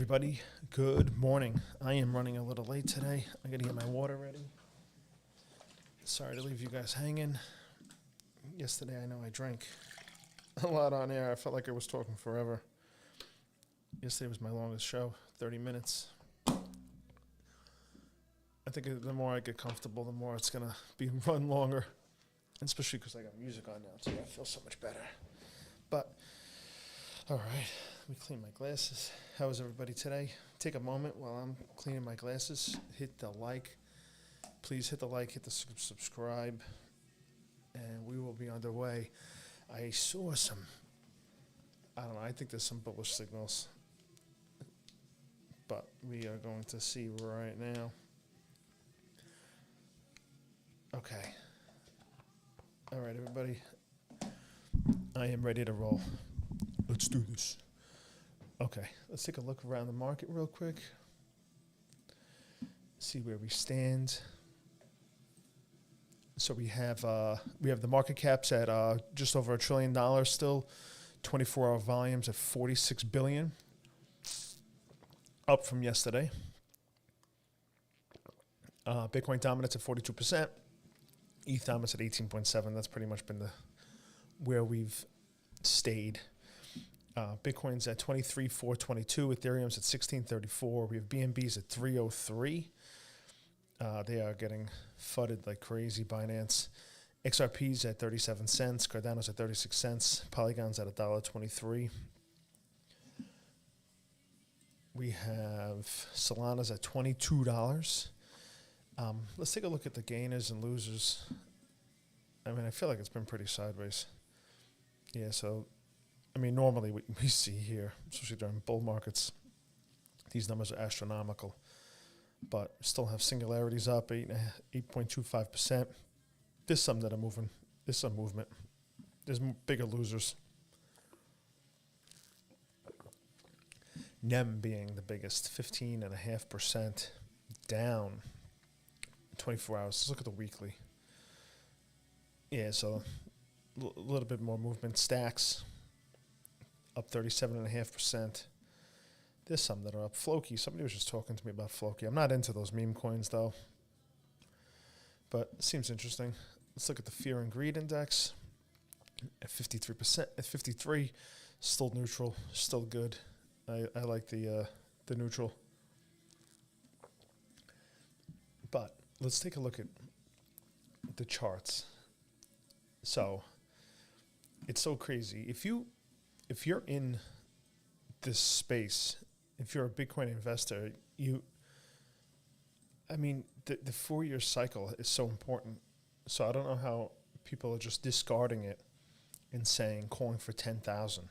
everybody. Good morning. I am running a little late today. I gotta get my water ready. Sorry to leave you guys hanging. Yesterday, I know I drank a lot on air. I felt like I was talking forever. Yesterday was my longest show, 30 minutes. I think the more I get comfortable, the more it's gonna be run longer. And especially because I got music on now, too. I feel so much better. But, all right, let me clean my glasses. How is everybody today? Take a moment while I'm cleaning my glasses. Hit the like. Please hit the like, hit the subscribe, and we will be underway. I saw some, I don't know, I think there's some bullish signals, but we are going to see right now. Okay. All right, everybody. I am ready to roll. Let's do this. Okay, let's take a look around the market real quick. See where we stand. So we have the market caps at just over $1 trillion still. 24-hour volumes at 46 billion, up from yesterday. Bitcoin dominance at 42%. ETH dominance at 18.7. That's pretty much been where we've stayed. Bitcoin's at 23,422. Ethereum's at 1634. We have BNB's at 303. They are getting fudded like crazy. Binance. XRP's at 37 cents. Cardano's at 36 cents. Polygon's at $1.23. We have Solana's at $22. Let's take a look at the gainers and losers. I mean, I feel like it's been pretty sideways. Yeah, so, I mean, normally we see here, especially during bull markets, these numbers are astronomical. But still have singularities up, 8.25%. There's some that are moving. There's some movement. There's bigger losers. NEM being the biggest, 15.5% down 24 hours. Let's look at the weekly. Yeah, so a little bit more movement. Stacks up 37.5%. There's some that are up. Floki, somebody was just talking to me about Floki. I'm not into those meme coins, though. But it seems interesting. Let's look at the Fear and Greed Index at 53%. At 53, still neutral, still good. I like the neutral. But let's take a look at the charts. So it's so crazy. If you're in this space, if you're a Bitcoin investor, the 4-year cycle is so important. So I don't know how people are just discarding it and calling for 10,000,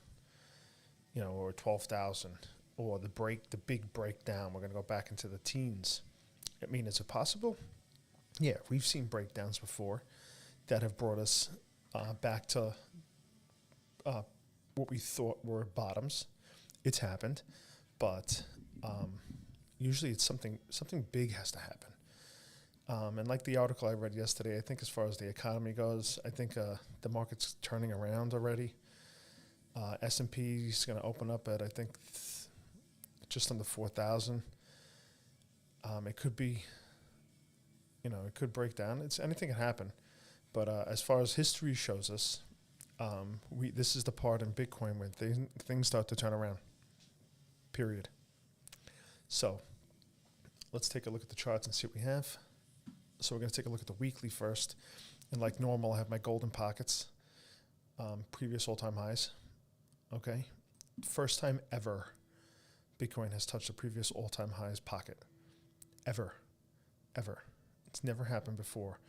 or 12,000, or the big breakdown. We're going to go back into the teens. I mean, is it possible? Yeah, we've seen breakdowns before that have brought us back to what we thought were bottoms. It's happened. But usually it's something big has to happen. And like the article I read yesterday, I think as far as the economy goes, I think the market's turning around already. S&P is going to open up at, I think, just under 4,000. It could be, it could break down. Anything can happen. But as far as history shows us, this is the part in Bitcoin where things start to turn around. Period. So let's take a look at the charts and see what we have. So we're going to take a look at the weekly first. And like normal, I have my golden pockets, previous all-time highs. Okay. First time ever Bitcoin has touched the previous all-time highs pocket. Ever. It's never happened before.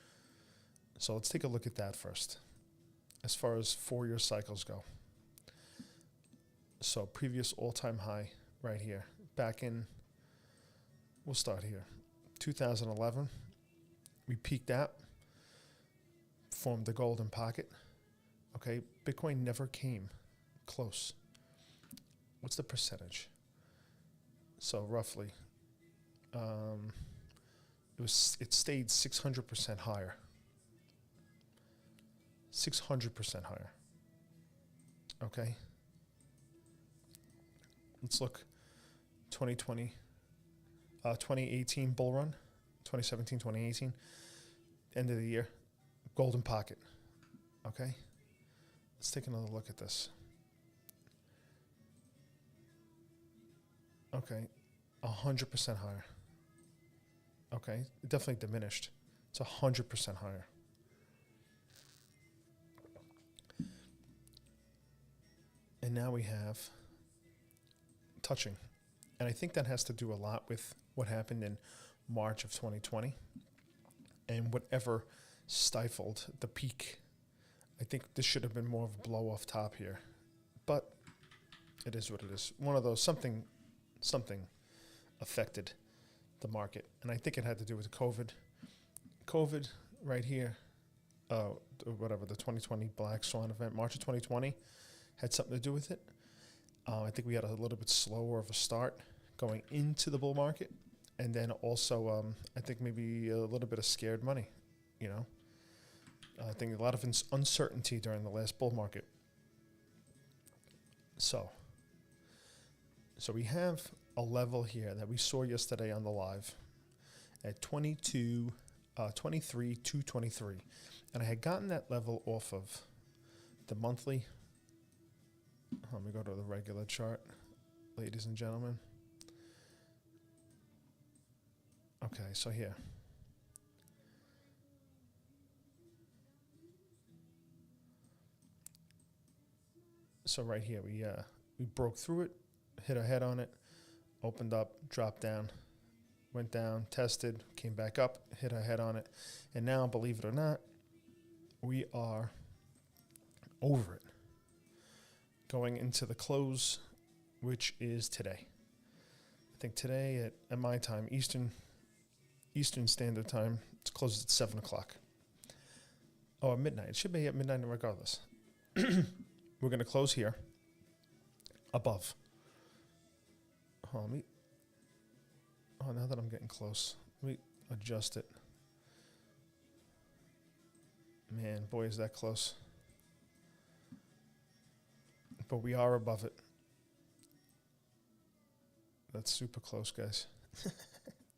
So let's take a look at that first. As far as 4-year cycles go. So previous all-time high right here. Back in, we'll start here. 2011, we peaked out, formed the golden pocket. Okay, Bitcoin never came close. What's the percentage? So roughly, it stayed 600% higher. 600% higher. Okay. Let's look 2020, 2018 bull run, 2017, 2018, end of the year, golden pocket. Okay, let's take another look at this. Okay, 100% higher. Okay, it definitely diminished. It's 100% higher. And now we have touching. And I think that has to do a lot with what happened in March of 2020 and whatever stifled the peak. I think this should have been more of a blow off top here. But it is what it is. One of those, something affected the market. And I think it had to do with COVID. COVID right here, whatever, the 2020 Black Swan event, March of 2020, had something to do with it. I think we had a little bit slower of a start going into the bull market. And then also, I think maybe a little bit of scared money, you know. I think a lot of uncertainty during the last bull market. So we have a level here that we saw yesterday on the live at 23,223. And I had gotten that level off of the monthly. Let me go to the regular chart, ladies and gentlemen. Okay, so here. So right here, we broke through it, hit our head on it, opened up, dropped down, went down, tested, came back up, hit our head on it. And now, believe it or not, we are over it. Going into the close, which is today. I think today at my time, Eastern Standard Time, it's closed at 7 o'clock. Oh, at midnight. It should be at midnight regardless. We're going to close here, above. Now that I'm getting close, let me adjust it. Man, boy, is that close. But we are above it. That's super close, guys.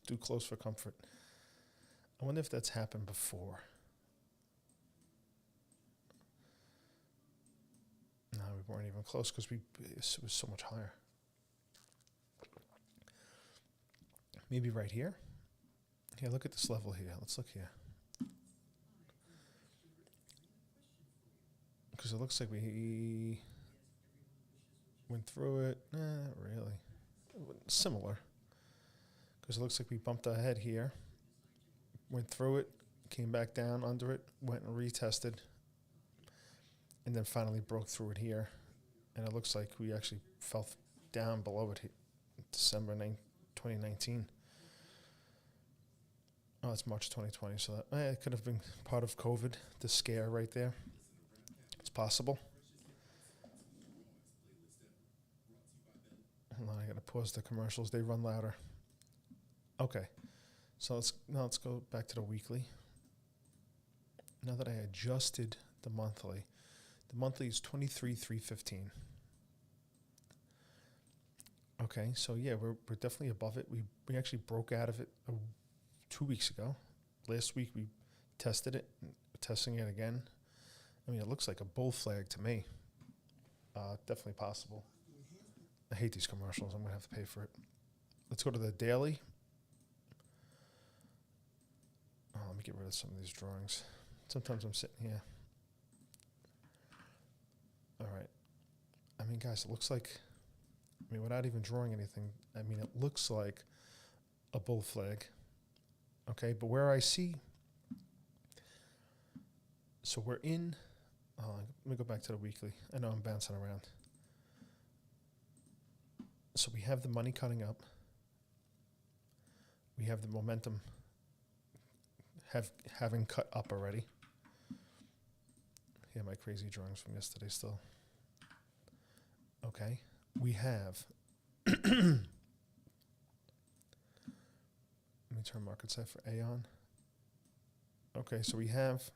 Too close for comfort. I wonder if that's happened before. No, we weren't even close because it was so much higher. Maybe right here. Yeah, look at this level here. Let's look here. Because it looks like we went through it. Not really. Similar. Because it looks like we bumped our head here. Went through it. Came back down under it. Went and retested. And then finally broke through it here. And it looks like we actually fell down below it December 2019. Oh, it's March 2020. So that it could have been part of COVID, the scare right there. It's possible. Hold on, I gotta pause the commercials. They run louder. Okay, so let's go back to the weekly. Now that I adjusted the monthly is 23,315. Okay, so yeah, we're definitely above it. We actually broke out of it 2 weeks ago. Last week we tested it, testing it again. I mean, it looks like a bull flag to me. Definitely possible. I hate these commercials. I'm going to have to pay for it. Let's go to the daily. Oh, let me get rid of some of these drawings. Sometimes I'm sitting here. All right. I mean, guys, it looks like, without even drawing anything, it looks like a bull flag. Okay, but where I see, so we're in, let me go back to the weekly. I know I'm bouncing around. So we have the money cutting up. We have the momentum having cut up already. Yeah, my crazy drawings from yesterday still. Okay, we have, let me turn market size for A on. Okay, so we have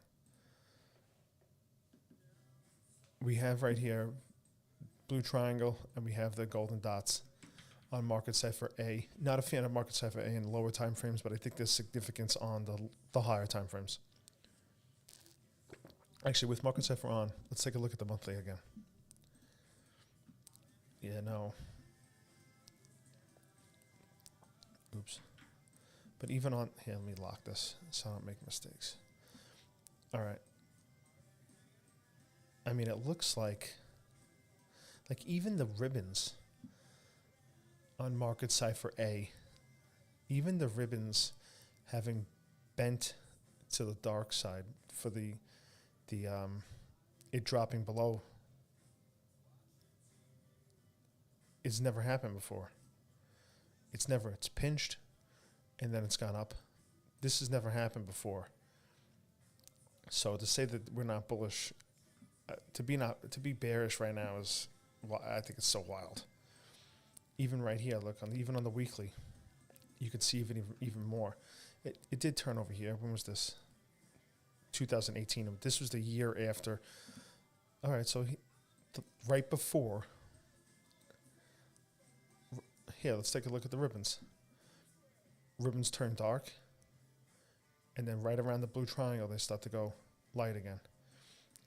right here blue triangle, and we have the golden dots on market cipher A. Not a fan of market cipher A in lower time frames, but I think there's significance on the higher time frames. Actually, with market cipher on, let's take a look at the monthly again. Yeah, no. Oops. But even on here, let me lock this so I don't make mistakes. All right. I mean, it looks like even the ribbons on market cipher A, even the ribbons having bent to the dark side for the it dropping below, it's never happened before. It's pinched and then it's gone up. This has never happened before. So to say that we're not bullish, to be bearish right now is, I think it's so wild. Even right here, look, even on the weekly, you could see even more. It did turn over here. When was this? 2018. This was the year after. All right, so right before. Here, let's take a look at the ribbons. Ribbons turn dark, and then right around the blue triangle, they start to go light again.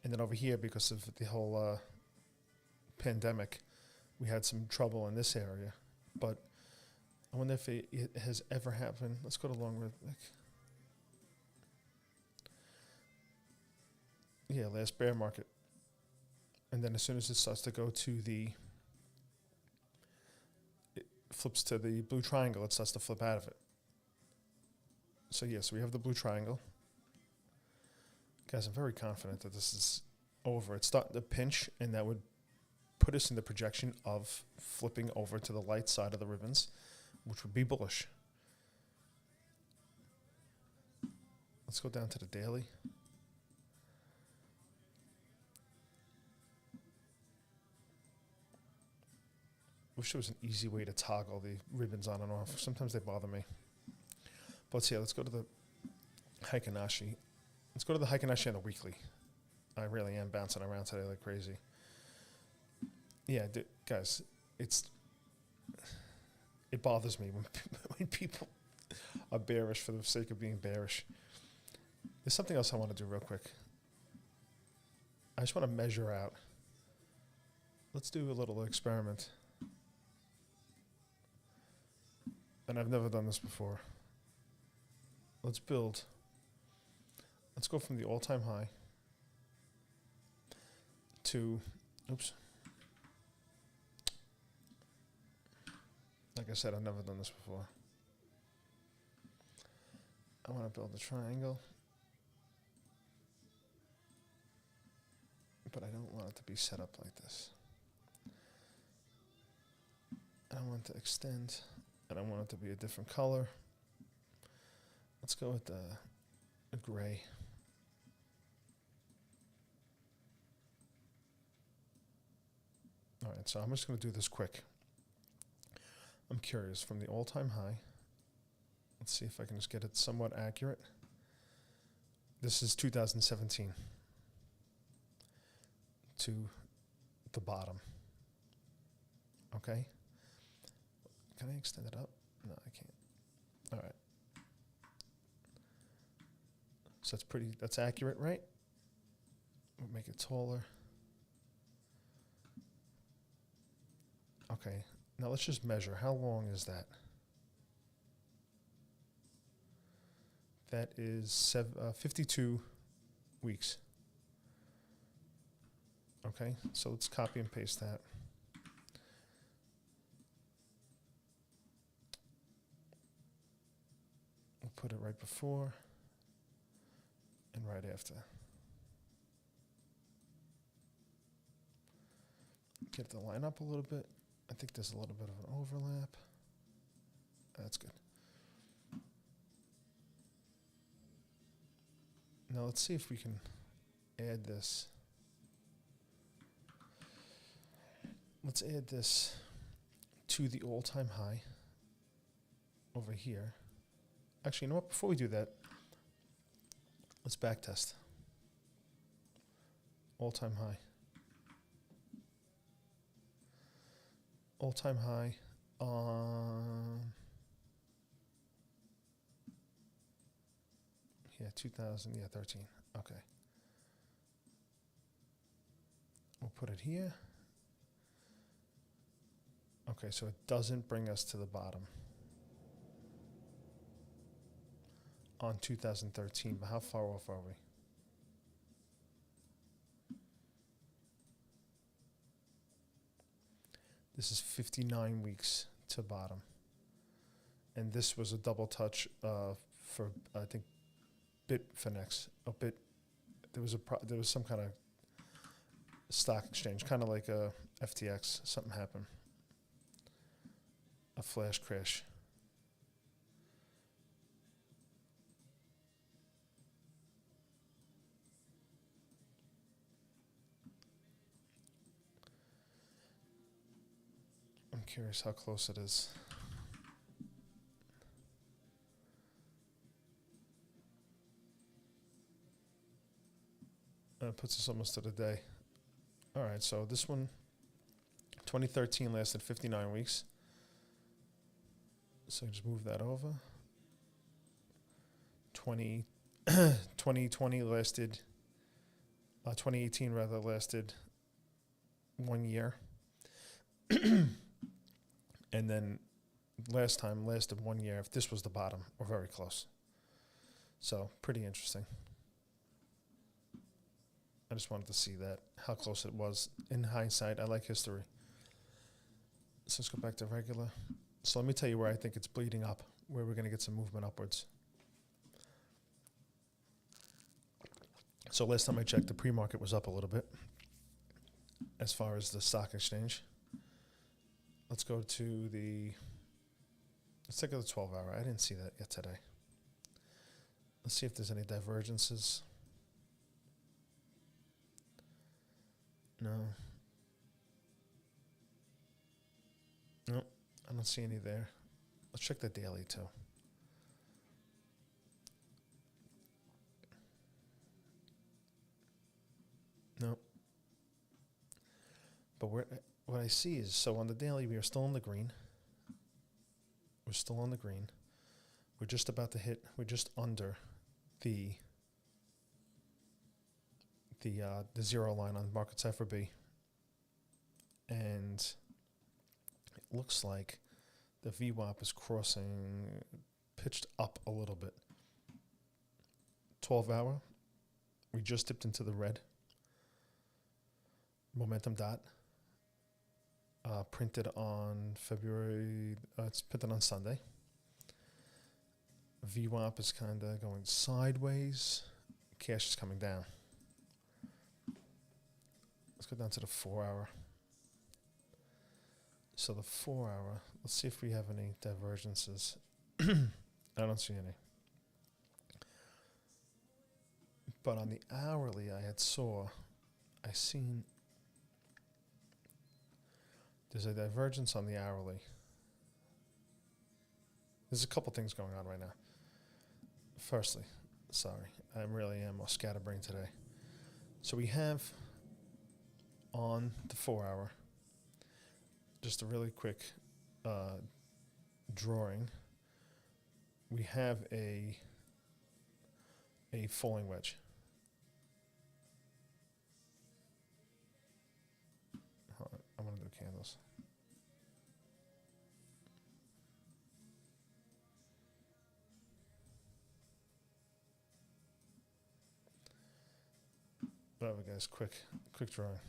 And then over here, because of the whole pandemic, we had some trouble in this area. But I wonder if it has ever happened. Let's go to long rhythmic. Yeah, last bear market. And then as soon as it starts to go to it flips to the blue triangle, it starts to flip out of it. So yes, we have the blue triangle. Guys, I'm very confident that this is over. It's starting to pinch, and that would put us in the projection of flipping over to the light side of the ribbons, which would be bullish. Let's go down to the daily. Wish there was an easy way to toggle the ribbons on and off. Sometimes they bother me. But let's see, let's go to the Heikinashi. Let's go to the Heikinashi on the weekly. I really am bouncing around today like crazy. Yeah, guys, it bothers me when people are bearish for the sake of being bearish. There's something else I want to do real quick. I just want to measure out. Let's do a little experiment. And I've never done this before. Let's go from the all-time high to, oops. Like I said, I've never done this before. I want to build a triangle, but I don't want it to be set up like this. I want it to extend, and I want it to be a different color. Let's go with a gray. All right, so I'm just going to do this quick. I'm curious, from the all-time high, let's see if I can just get it somewhat accurate. This is 2017 to the bottom. Okay? Can I extend it up? No, I can't. All right. So that's accurate, right? We'll make it taller. Okay, now let's just measure. How long is that? That is 52 weeks. Okay, so let's copy and paste that. We'll put it right before and right after. Get the line up a little bit. I think there's a little bit of an overlap. That's good. Now let's see if we can add this. Let's add this to the all-time high over here. Actually, you know what? Before we do that, let's back test. All-time high. All-time high on, yeah, 13. Okay. We'll put it here. Okay, so it doesn't bring us to the bottom on 2013, but how far off are we? This is 59 weeks to bottom. And this was a double touch for, I think, Bitfinex. There was some kind of stock exchange, kind of like a FTX. Something happened. A flash crash. I'm curious how close it is. It puts us almost to the day. All right, so this one, 2013 lasted 59 weeks. So just move that over. 2020 lasted, 2018 rather, lasted 1 year. And then last time lasted 1 year. If this was the bottom, we're very close. So pretty interesting. I just wanted to see that, how close it was. In hindsight, I like history. So let's go back to regular. So let me tell you where I think it's bleeding up, where we're going to get some movement upwards. So last time I checked, the pre-market was up a little bit as far as the stock exchange. Let's go to let's take the 12-hour. I didn't see that yet today. Let's see if there's any divergences. No. Nope, I don't see any there. Let's check the daily too. Nope. But what I see is, so on the daily, we are still in the green. We're still on the green. We're just about to hit, we're just under the zero line on market cipher B. And it looks like the VWAP is pitched up a little bit. 12-hour, we just dipped into the red. Momentum dot. Printed on it's printed on Sunday. VWAP is kind of going sideways. Cash is coming down. Let's go down to the 4-hour. So the 4-hour, let's see if we have any divergences. I don't see any. But on the hourly, I seen there's a divergence on the hourly. There's a couple things going on right now. Firstly, sorry, I really am a scatterbrain today. So we have on the 4-hour, just a really quick drawing. We have a falling wedge. I'm going to do candles. Whatever, guys, quick drawing.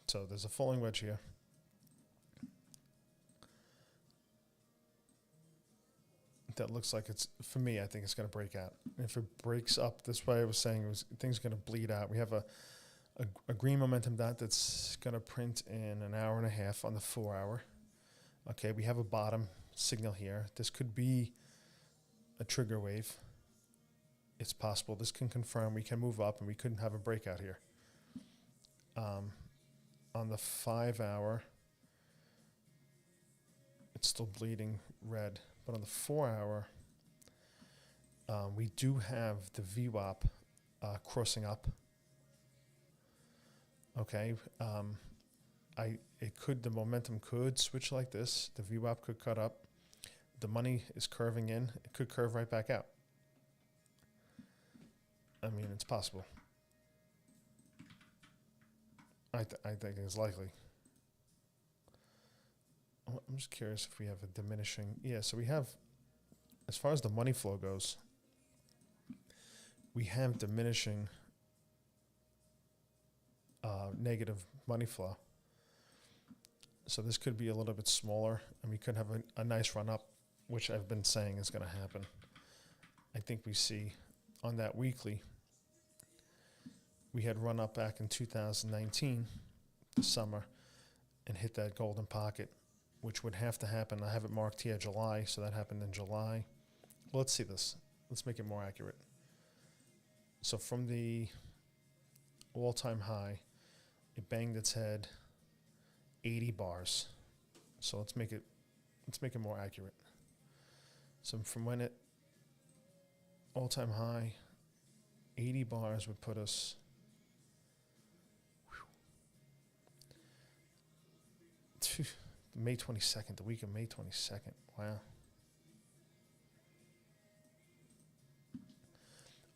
So there's a falling wedge here. That looks like it's, for me, I think it's going to break out. And if it breaks up, that's why I was saying things are going to bleed out. We have a green momentum dot that's going to print in an hour and a half on the 4-hour. Okay, we have a bottom signal here. This could be a trigger wave. It's possible. This can confirm we can move up and we couldn't have a breakout here. On the 5-hour, it's still bleeding red. But on the 4-hour, we do have the VWAP crossing up Okay, the momentum could switch like this. The VWAP could cut up. The money is curving in. It could curve right back out. I mean, it's possible. I think it's likely. I'm just curious if we have a diminishing. Yeah, so we have, as far as the money flow goes, we have diminishing negative money flow. So this could be a little bit smaller, and we could have a nice run up, which I've been saying is going to happen. I think we see on that weekly, we had run up back in 2019, the summer, and hit that golden pocket, which would have to happen. I have it marked here July, so that happened in July. Well, let's see this. Let's make it more accurate. So from the all-time high, it banged its head 80 bars. So let's make it more accurate. So from when it all-time high, 80 bars would put us to May 22nd, the week of May 22nd. Wow.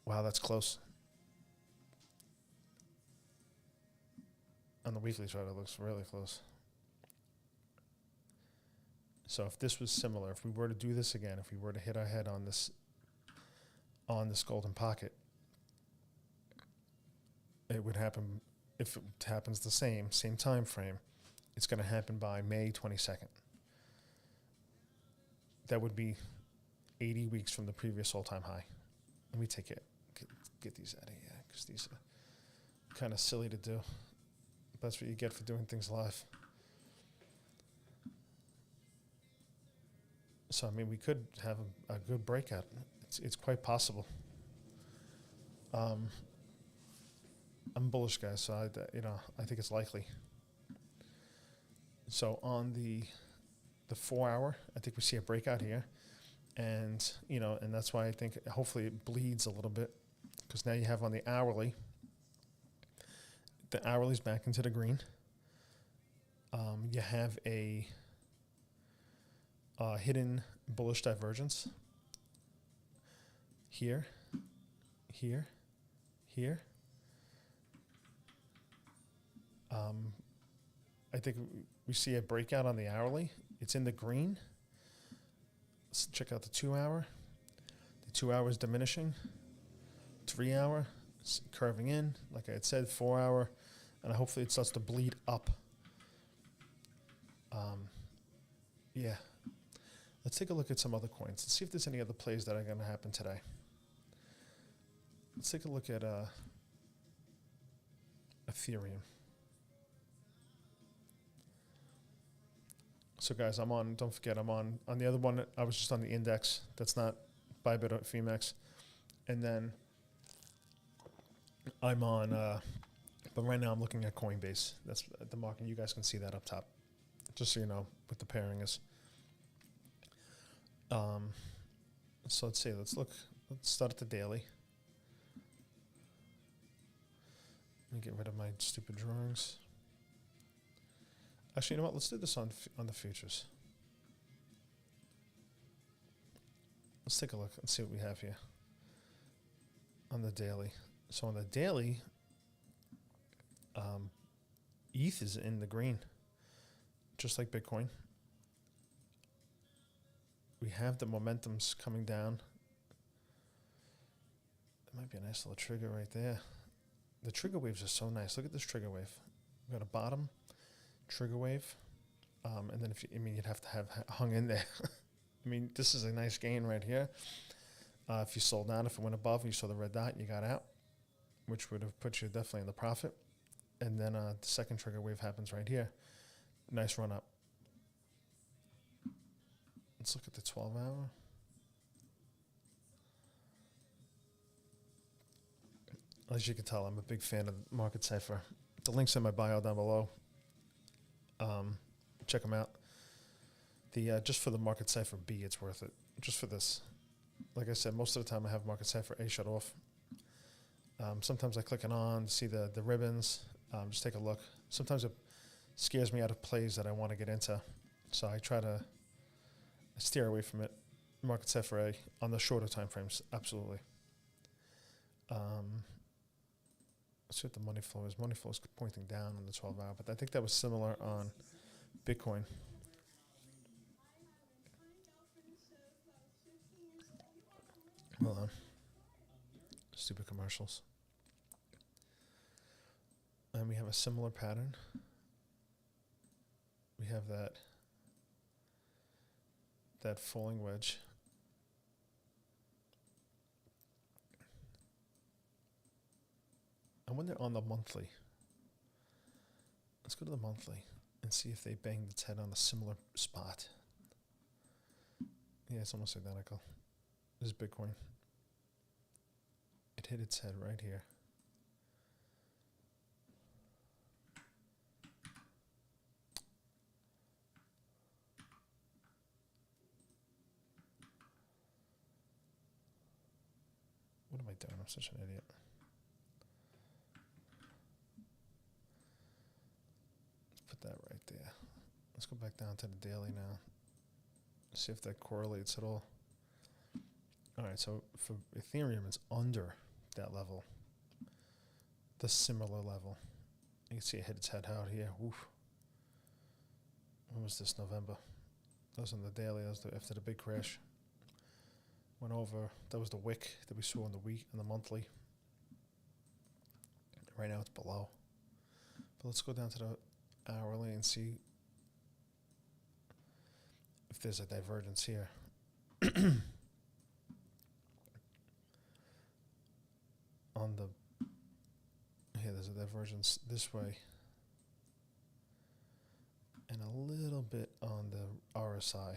Wow, that's close. On the weekly chart, it looks really close. So if this was similar, if we were to do this again, if we were to hit our head on this golden pocket, it would happen. If it happens the same time frame, it's going to happen by May 22nd. That would be 80 weeks from the previous all-time high. Let me get these out of here, because these are kind of silly to do. That's what you get for doing things live. So, I mean, we could have a good breakout. It's quite possible. I'm bullish, guys, so I think it's likely. So on the 4 hour, I think we see a breakout here, and that's why I think hopefully it bleeds a little bit, because now you have on the hourly. The hourly's back into the green. You have a hidden bullish divergence here, here, here. I think we see a breakout on the hourly. It's in the green. Let's check out the 2 hour. The 2 hour is diminishing. 3 hour, it's curving in. Like I had said, 4 hour, and hopefully it starts to bleed up. Yeah. Let's take a look at some other coins. Let's see if there's any other plays that are going to happen today. Let's take a look at Ethereum. So guys, don't forget, I'm on the other one. I was just on the index. That's not Bybit or Femex. And then I'm on, but right now I'm looking at Coinbase. That's the market. You guys can see that up top, just so you know what the pairing is. So let's see, let's start at the daily. Let me get rid of my stupid drawings. Actually, you know what? Let's do this on the futures. Let's take a look and see what we have here on the daily. So on the daily, ETH is in the green, just like Bitcoin. We have the momentums coming down. That might be a nice little trigger right there. The trigger waves are so nice. Look at this trigger wave. We've got a bottom, trigger wave, and then you'd have to have hung in there. I mean, this is a nice gain right here. If you sold down, if it went above, you saw the red dot, you got out, which would have put you definitely in the profit. And then the second trigger wave happens right here. Nice run up. Let's look at the 12 hour. As you can tell, I'm a big fan of Market Cipher. The link's in my bio down below. Check them out. Just for the Market Cipher B, it's worth it. Just for this. Like I said, most of the time I have Market Cipher A shut off. Sometimes I click it on to see the ribbons. Just take a look. Sometimes it scares me out of plays that I want to get into, so I steer away from it. Market set for A on the shorter time frames, absolutely. Let's see what the money flow is. Money flow is pointing down on the 12-hour, but I think that was similar on Bitcoin. Hold on. Stupid commercials. And we have a similar pattern. We have that falling wedge. I wonder on the monthly. Let's go to the monthly and see if they banged its head on a similar spot. Yeah, it's almost identical. This is Bitcoin. It hit its head right here. What am I doing? I'm such an idiot. Let's put that right there. Let's go back down to the daily now. See if that correlates at all. All right, so for Ethereum, it's under that level, the similar level. You can see it hit its head out here. Oof. When was this? November. That was on the daily. That was after the big crash. Went over. That was the wick that we saw in the week and the monthly. Right now it's below. But let's go down to the hourly and see if there's a divergence here. There's a divergence this way. And a little bit on the RSI.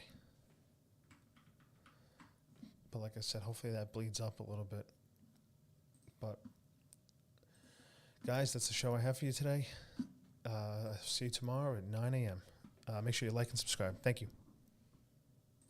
But like I said, hopefully that bleeds up a little bit. But guys, that's the show I have for you today. See you tomorrow at 9 a.m. Make sure you like and subscribe. Thank you.